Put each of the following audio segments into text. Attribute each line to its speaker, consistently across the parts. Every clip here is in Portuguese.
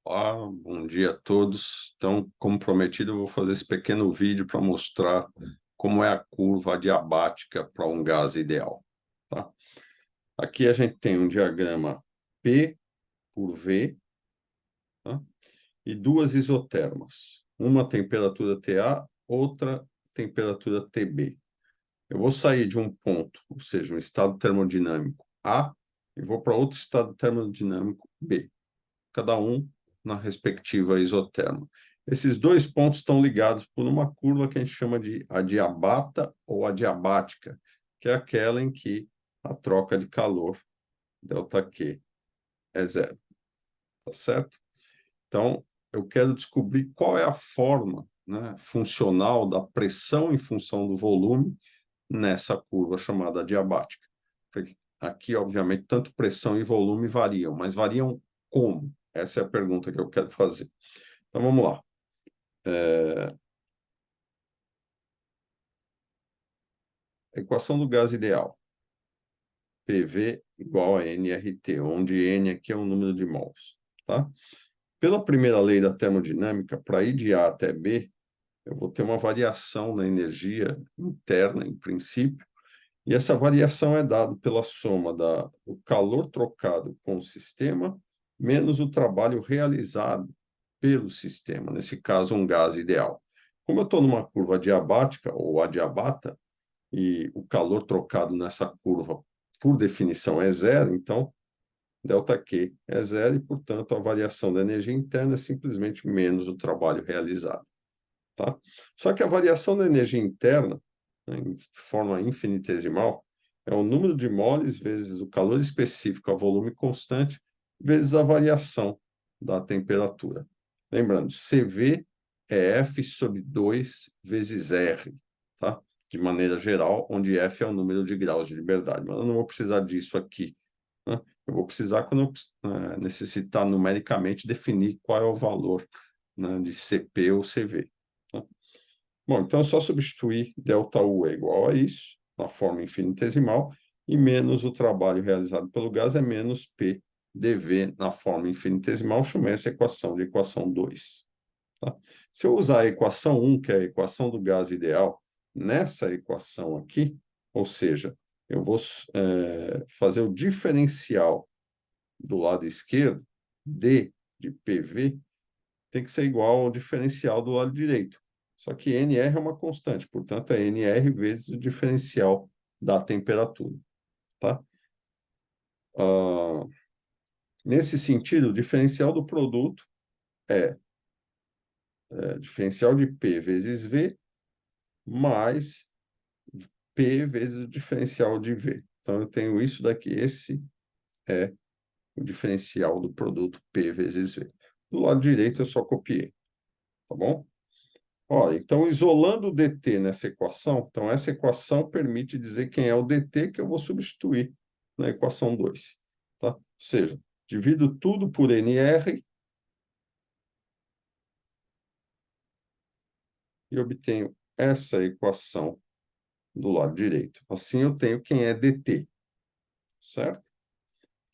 Speaker 1: Olá, bom dia a todos. Então, como prometido, eu vou fazer esse pequeno vídeo para mostrar como é a curva adiabática para um gás ideal. Tá? Aqui a gente tem um diagrama P por V, tá? E duas isotermas. Uma temperatura TA, outra temperatura TB. Eu vou sair de um ponto, ou seja, um estado termodinâmico A, e vou para outro estado termodinâmico B. Cada um na respectiva isoterma. Esses dois pontos estão ligados por uma curva que a gente chama de adiabata ou adiabática, que é aquela em que a troca de calor, ΔQ, é zero. Tá certo? Então, eu quero descobrir qual é a forma, né, funcional da pressão em função do volume nessa curva chamada adiabática. Aqui, obviamente, tanto pressão e volume variam, mas variam como? Essa é a pergunta que eu quero fazer. Então, vamos lá. A equação do gás ideal. PV igual a nRT, onde N aqui é o número de mols. Tá? Pela primeira lei da termodinâmica, para ir de A até B, eu vou ter uma variação na energia interna, em princípio, e essa variação é dada pela soma do calor trocado com o sistema menos o trabalho realizado pelo sistema, nesse caso, um gás ideal. Como eu estou numa curva adiabática ou adiabata, e o calor trocado nessa curva, por definição, é zero, então, ΔQ é zero e, portanto, a variação da energia interna é simplesmente menos o trabalho realizado. Tá? Só que a variação da energia interna, né, em forma infinitesimal, é o número de moles vezes o calor específico a volume constante, vezes a variação da temperatura. Lembrando, CV é F sobre 2 vezes R, tá? De maneira geral, onde F é o número de graus de liberdade. Mas eu não vou precisar disso aqui, né? Eu vou precisar quando eu necessitar numericamente definir qual é o valor, né, de CP ou CV. Tá? Bom, então é só substituir ΔU é igual a isso, na forma infinitesimal, e menos o trabalho realizado pelo gás é menos P dV na forma infinitesimal, chamei essa equação de equação 2. Tá? Se eu usar a equação 1, que é a equação do gás ideal, nessa equação aqui, ou seja, eu vou fazer o diferencial do lado esquerdo, D de PV, tem que ser igual ao diferencial do lado direito. Só que NR é uma constante, portanto, é NR vezes o diferencial da temperatura. Tá? Ah, nesse sentido, o diferencial do produto é diferencial de P vezes V mais P vezes o diferencial de V. Então, eu tenho isso daqui. Esse é o diferencial do produto P vezes V. Do lado direito, eu só copiei. Tá bom? Olha, então, isolando o dt nessa equação, então essa equação permite dizer quem é o dt que eu vou substituir na equação 2. Tá? Ou seja, divido tudo por nr e obtenho essa equação do lado direito. Assim, eu tenho quem é dt, certo?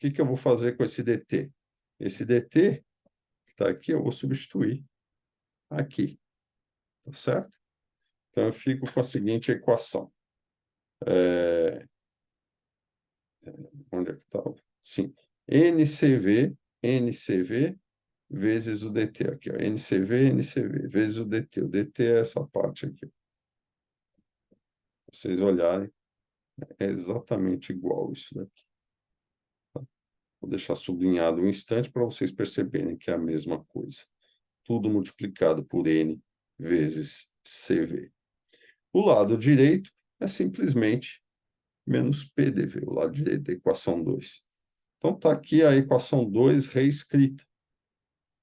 Speaker 1: O que eu vou fazer com esse dt? Esse dt, que está aqui, eu vou substituir aqui, tá certo? Então, eu fico com a seguinte equação. Onde é que está? Sim. NCV vezes o dt aqui, ó. NCV vezes o dt. O dt é essa parte aqui. Pra vocês olharem, é exatamente igual isso daqui. Tá? Vou deixar sublinhado um instante para vocês perceberem que é a mesma coisa. Tudo multiplicado por N vezes CV. O lado direito é simplesmente menos PDV, o lado direito da equação 2. Então, está aqui a equação 2 reescrita,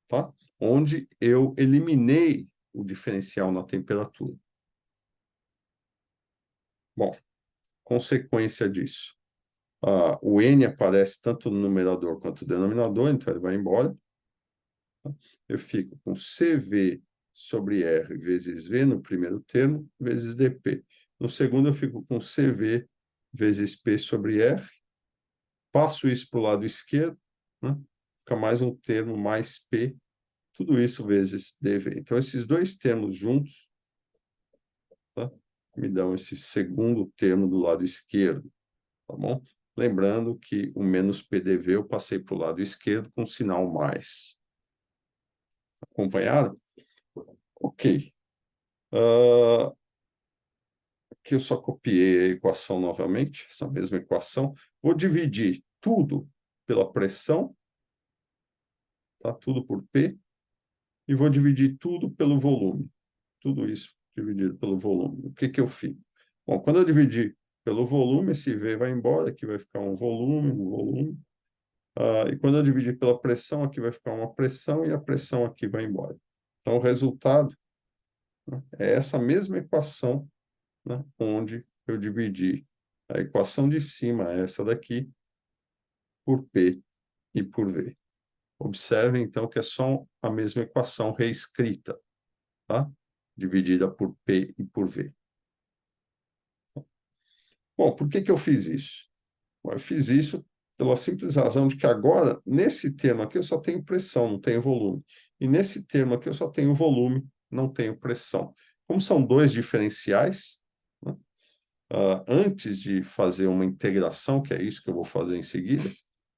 Speaker 1: tá? Onde eu eliminei o diferencial na temperatura. Bom, consequência disso. O N aparece tanto no numerador quanto no denominador, então ele vai embora. Tá? Eu fico com CV sobre R vezes V no primeiro termo, vezes dP. No segundo, eu fico com CV vezes P sobre R. Passo isso para o lado esquerdo, né? Fica mais um termo mais P tudo isso vezes dv. Então, esses dois termos juntos, tá? Me dão esse segundo termo do lado esquerdo, tá bom? Lembrando que o menos PDV eu passei para o lado esquerdo com sinal mais. Acompanharam? Ok. Aqui eu só copiei a equação novamente, essa mesma equação. Vou dividir tudo pela pressão, tá? Tudo por P, e vou dividir tudo pelo volume. Tudo isso dividido pelo volume. O que que eu fico? Bom, quando eu dividir pelo volume, esse V vai embora, aqui vai ficar um volume, um volume. E quando eu dividir pela pressão, aqui vai ficar uma pressão, e a pressão aqui vai embora. Então, o resultado, né, é essa mesma equação, né, onde eu dividi a equação de cima, essa daqui, por P e por V. Observem, então, que é só a mesma equação reescrita, tá? Dividida por P e por V. Bom, por que que eu fiz isso? Bom, eu fiz isso pela simples razão de que agora, nesse termo aqui, eu só tenho pressão, não tenho volume. E nesse termo aqui, eu só tenho volume, não tenho pressão. Como são dois diferenciais, né, antes de fazer uma integração, que é isso que eu vou fazer em seguida,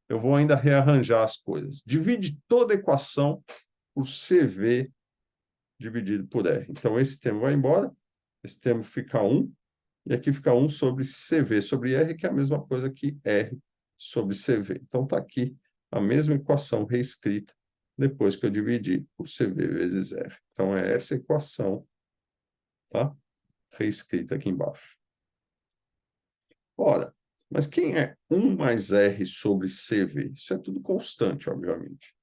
Speaker 1: eu vou ainda rearranjar as coisas. Divide toda a equação por CV dividido por R. Então, esse termo vai embora, esse termo fica 1, e aqui fica 1 sobre CV sobre R, que é a mesma coisa que R sobre CV. Então, está aqui a mesma equação reescrita depois que eu dividi por CV vezes R. Então, é essa equação, tá? Reescrita aqui embaixo. Ora, mas quem é 1 mais R sobre CV? Isso é tudo constante, obviamente.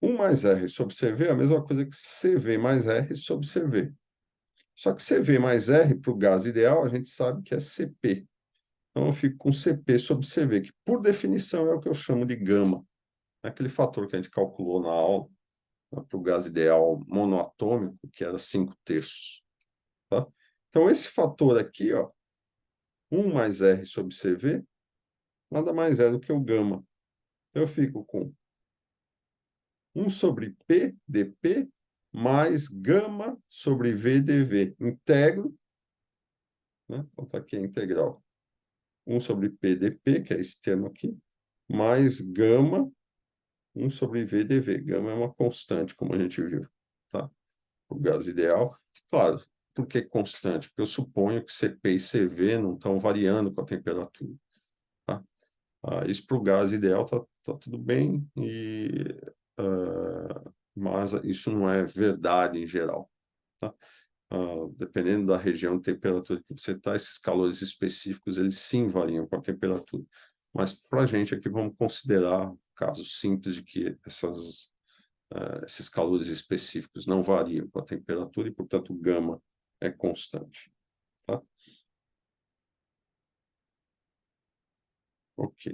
Speaker 1: 1 mais R sobre CV é a mesma coisa que CV mais R sobre CV. Só que CV mais R para o gás ideal, a gente sabe que é CP. Então, eu fico com CP sobre CV, que por definição é o que eu chamo de gama. É aquele fator que a gente calculou na aula, né, para o gás ideal monoatômico, que era 5/3. Tá? Então, esse fator aqui, ó, 1 mais R sobre CV, nada mais é do que o gama. Então, eu fico com 1 sobre P dP mais gama sobre V dV. Integro, né? Então, está aqui a integral. 1 sobre P dP, que é esse termo aqui, mais gama 1 sobre V dV. Gama é uma constante, como a gente viu, tá? O gás ideal. Claro, por que constante? Porque eu suponho que CP e CV não estão variando com a temperatura, tá? Isso para o gás ideal tá tudo bem, mas isso não é verdade em geral, tá? Dependendo da região de temperatura que você está, esses calores específicos, eles sim variam com a temperatura. Mas para a gente aqui, vamos considerar casos simples de que esses calores específicos não variam com a temperatura e, portanto, o gama é constante. Tá? Ok.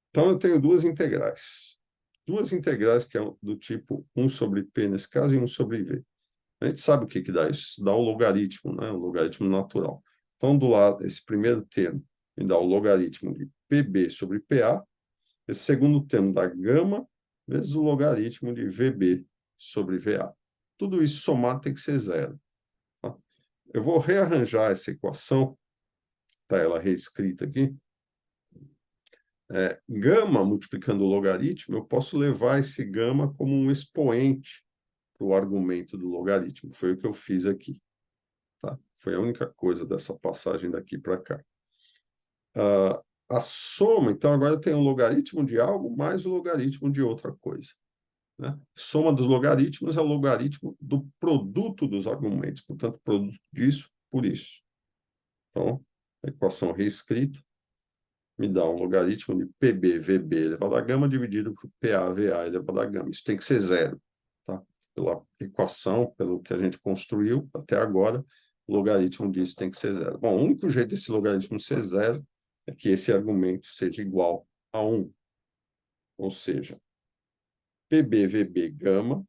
Speaker 1: Então, eu tenho duas integrais. Duas integrais que é do tipo 1 sobre P, nesse caso, e 1 sobre V. A gente sabe o que que dá isso. Isso dá o logaritmo, né? O logaritmo natural. Então, do lado, esse primeiro termo me dá o logaritmo de PB sobre PA. Esse segundo termo dá gama vezes o logaritmo de VB sobre VA. Tudo isso somado tem que ser zero. Tá? Eu vou rearranjar essa equação, tá ela reescrita aqui. Gama multiplicando o logaritmo, eu posso levar esse gama como um expoente para o argumento do logaritmo. Foi o que eu fiz aqui. Tá? Foi a única coisa dessa passagem daqui para cá. A soma, então, agora eu tenho o logaritmo de algo mais o logaritmo de outra coisa. Né? Soma dos logaritmos é o logaritmo do produto dos argumentos, portanto, produto disso por isso. Então, a equação reescrita me dá um logaritmo de PB, VB elevado à gama dividido por PA, VA elevado à gama. Isso tem que ser zero. Tá? Pela equação, pelo que a gente construiu até agora, o logaritmo disso tem que ser zero. Bom, o único jeito desse logaritmo ser zero é que esse argumento seja igual a 1. Ou seja, PB, VB, gama,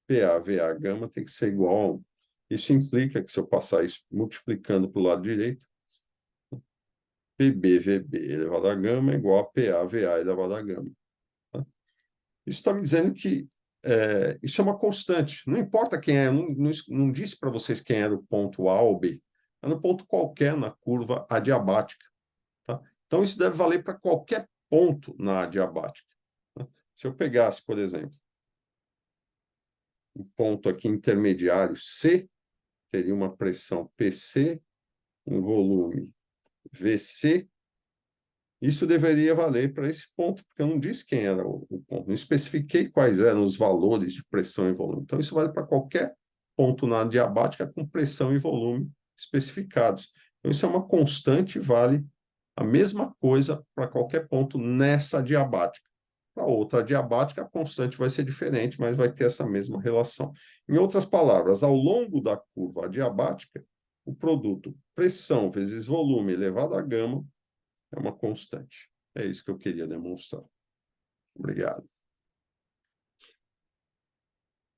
Speaker 1: PA, VA, gama tem que ser igual a 1. Isso implica que se eu passar isso multiplicando para o lado direito, PB, VB elevado à gama é igual a PA, VA elevado à gama. Tá? Isso está me dizendo que isso é uma constante. Não importa quem é, não disse para vocês quem era o ponto A ou B. É no ponto qualquer na curva adiabática. Tá? Então, isso deve valer para qualquer ponto na adiabática. Tá? Se eu pegasse, por exemplo, o ponto aqui intermediário C, teria uma pressão PC, um volume VC. Isso deveria valer para esse ponto, porque eu não disse quem era o ponto, não especifiquei quais eram os valores de pressão e volume. Então, isso vale para qualquer ponto na adiabática com pressão e volume especificados. Então, isso é uma constante, vale a mesma coisa para qualquer ponto nessa adiabática. Para outra adiabática, a constante vai ser diferente, mas vai ter essa mesma relação. Em outras palavras, ao longo da curva adiabática, o produto pressão vezes volume elevado a gama é uma constante. É isso que eu queria demonstrar. Obrigado.